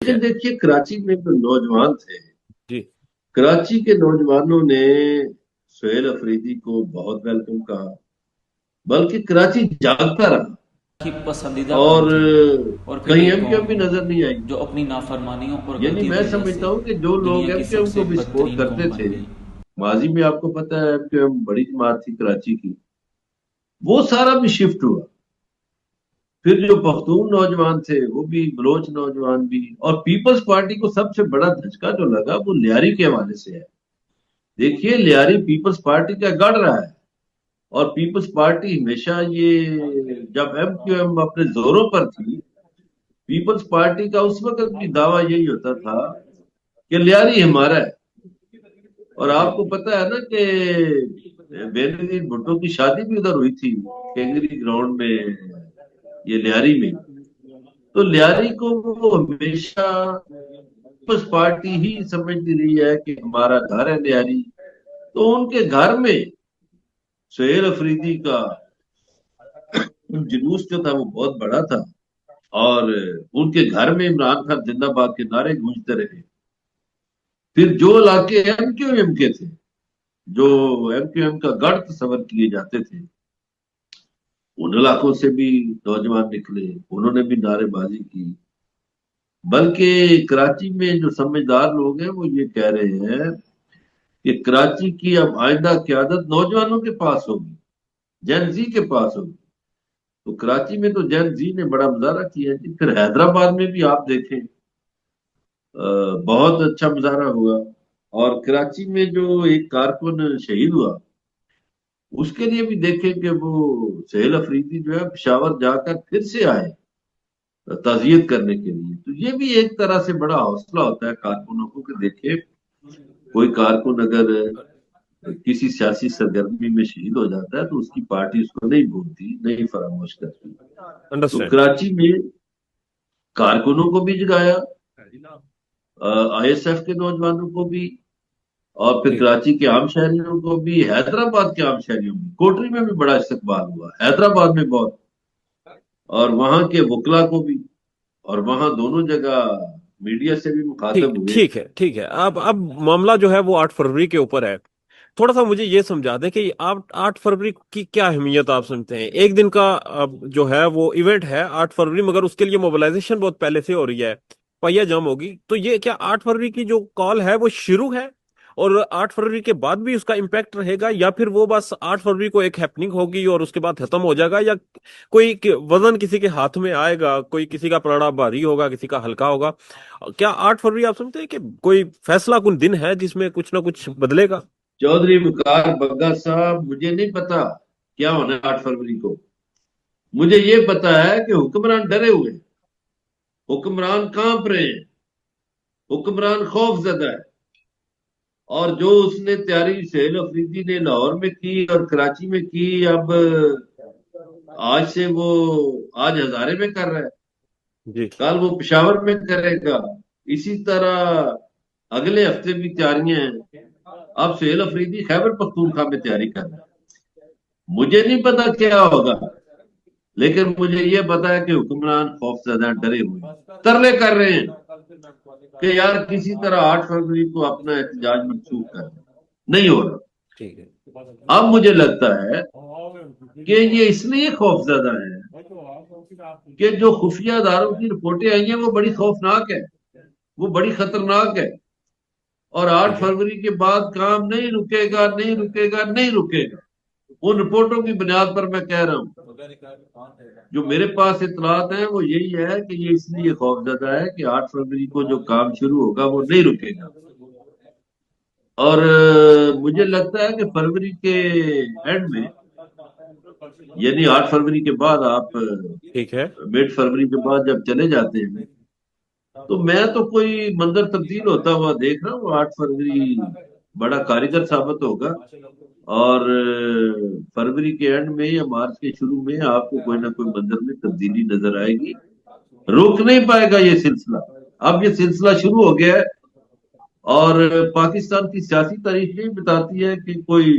لیکن دیکھیے کراچی میں جو نوجوان تھے، جی کراچی کے نوجوانوں نے سہیل افریدی کو بہت ویلکم کہا، بلکہ کراچی جاگتا رہا کی پسندیدہ اور قوم تھی، اور پھر کہیں ایک ایم کیو قوم ایم بھی نظر نہیں آئی۔ جو اپنی نافرمانیوں اور یعنی غلطیوں میں کی وجہ سے سمجھتا ہوں کہ جو دنیا لوگ کی ایم کیو سب ایم سے کو بھی سپورٹ بدترین کرتے قوم تھے، بن گئی۔ ماضی میں آپ کو پتا ہے ایم کیو ایم بڑی جماعت تھی کراچی کی، وہ سارا بھی شفٹ ہوا۔ پھر جو پختون نوجوان تھے وہ بھی، بلوچ نوجوان بھی، اور پیپلز پارٹی کو سب سے بڑا دھچکا جو لگا وہ لیاری کے حوالے سے ہے۔ دیکھیے لیاری پیپلز پارٹی کا گڑھ رہا ہے، اور پیپلز پارٹی ہمیشہ یہ، جب ایم کیو ایم اپنے زوروں پر تھی، پیپلز پارٹی کا اس وقت بھی دعویٰ یہی ہوتا تھا کہ لیاری ہمارا ہے۔ اور جی آپ کو پتا ہے نا کہ بینظیر بھٹو کی شادی بھی ادھر ہوئی تھی، کینگری گراؤنڈ میں، یہ لیاری میں۔ تو لیاری کو وہ ہمیشہ پیپلز پارٹی ہی سمجھتی رہی ہے کہ ہمارا گھر ہے لیاری۔ تو ان کے گھر میں سہیل افریدی کا جلوس جو تھا وہ بہت بڑا تھا، اور ان کے گھر میں عمران خان زندہ باد کے نعرے گونجتے رہے۔ پھر جو علاقے ایم کیو ایم کے تھے، جو ایم کیو ایم کا گڑھ تصور کیے جاتے تھے، ان علاقوں سے بھی نوجوان نکلے، انہوں نے بھی نعرے بازی کی۔ بلکہ کراچی میں جو سمجھدار لوگ ہیں وہ یہ کہہ رہے ہیں کہ کراچی کی اب آئندہ قیادت نوجوانوں کے پاس ہوگی، جین زی کے پاس ہوگی۔ تو کراچی میں تو جین زی نے بڑا مظاہرہ کیا جی، پھر حیدرآباد میں بھی آپ دیکھیں بہت اچھا مظاہرہ ہوا۔ اور کراچی میں جو ایک کارکن شہید ہوا، اس کے لیے بھی دیکھیں کہ وہ سہیل افریدی جو ہے پشاور جا کر پھر سے آئے تعزیت کرنے کے لیے۔ تو یہ بھی ایک طرح سے بڑا حوصلہ ہوتا ہے کارکنوں کو، کہ دیکھیں کوئی کارکن اگر کسی سیاسی سرگرمی میں شہید ہو جاتا ہے تو اس کی پارٹی اس کو نہیں بھولتی، نہیں فراموش کرتی۔ تو انڈرسٹینڈ۔ کراچی میں کارکنوں کو بھی جگایا، آئی ایس ایف کے نوجوانوں کو بھی، اور پھر جی کراچی کے عام شہریوں کو بھی، حیدرآباد کے عام شہریوں بھی، کوٹری میں بھی بڑا استقبال ہوا، حیدرآباد میں بہت، اور وہاں کے وکلا کو بھی، اور وہاں دونوں جگہ میڈیا سے بھی ٹھیک مخاطب ہوئے۔ ٹھیک ہے ٹھیک ہے، اب معاملہ جو ہے وہ 8 فروری کے اوپر ہے۔ تھوڑا سا مجھے یہ سمجھا دیں کہ آپ 8 فروری کی کیا اہمیت آپ سمجھتے ہیں؟ ایک دن کا جو ہے وہ ایونٹ ہے 8 فروری، مگر اس کے لیے موبلائزیشن بہت پہلے سے ہو رہی ہے، پہیا جم ہوگی۔ تو یہ کیا 8 فروری کی جو کال ہے وہ شروع ہے، اور 8 فروری کے بعد بھی اس کا امپیکٹ رہے گا، یا پھر وہ بس 8 فروری کو ایک ہیپننگ ہوگی اور اس کے بعد ختم ہو جائے گا، یا کوئی وزن کسی کے ہاتھ میں آئے گا، کوئی کسی کا پلڑا بھاری ہوگا، کسی کا ہلکا ہوگا؟ کیا 8 فروری آپ سمجھتے ہیں کہ کوئی فیصلہ کن دن ہے جس میں کچھ نہ کچھ بدلے گا؟ چودھری وقار بگا صاحب، مجھے نہیں پتا کیا ہونا ہے 8 فروری کو۔ مجھے یہ پتا ہے کہ حکمران ڈرے ہوئے ہیں، حکمران کانپ رہے ہیں، حکمران خوف زدہ ہے۔ اور جو اس نے تیاری سہیل افریدی نے لاہور میں کی اور کراچی میں کی، اب آج سے وہ، آج ہزارے میں کر رہا ہے، جی کل وہ پشاور میں کرے گا، اسی طرح اگلے ہفتے بھی تیاریاں ہیں۔ اب سہیل افریدی خیبر پختونخوا میں تیاری کر رہا ہے۔ مجھے نہیں پتا کیا ہوگا، لیکن مجھے یہ پتا ہے کہ حکمران خوف زدہ ڈرے ہوئے ہیں، ترلے کر رہے ہیں کہ یار کسی طرح 8 فروری کو اپنا احتجاج منسوخ کر دیں۔ نہیں ہو رہا۔ ٹھیک ہے۔ اب مجھے لگتا ہے کہ یہ اس لیے خوف زدہ ہے کہ جو خفیہ اداروں کی رپورٹیں آئی ہیں وہ بڑی خوفناک ہے، وہ بڑی خطرناک ہے۔ اور آٹھ ٹھیک ہے۔ فروری کے بعد کام نہیں رکے گا، نہیں رکے گا، نہیں رکے گا۔ ان رپورٹوں کی بنیاد پر میں کہہ رہا ہوں، جو میرے پاس اطلاعات ہیں وہ یہی ہے کہ یہ اس لیے خوف زدہ ہے کہ 8 فروری کو جو کام شروع ہوگا وہ نہیں رکے گا۔ اور مجھے لگتا ہے کہ فروری کے اینڈ میں، یعنی 8 فروری کے بعد آپ ٹھیک ہے۔ مڈ فروری کے بعد جب چلے جاتے ہیں، تو میں تو کوئی منظر تبدیل ہوتا ہوا دیکھ رہا ہوں۔ 8 فروری بڑا کاریگر ثابت ہوگا، اور فروری کے اینڈ میں یا مارچ کے شروع میں آپ کو کوئی نہ کوئی منظر میں تبدیلی نظر آئے گی۔ روک نہیں پائے گا یہ سلسلہ، اب یہ سلسلہ شروع ہو گیا ہے۔ اور پاکستان کی سیاسی تاریخ یہ بتاتی ہے کہ کوئی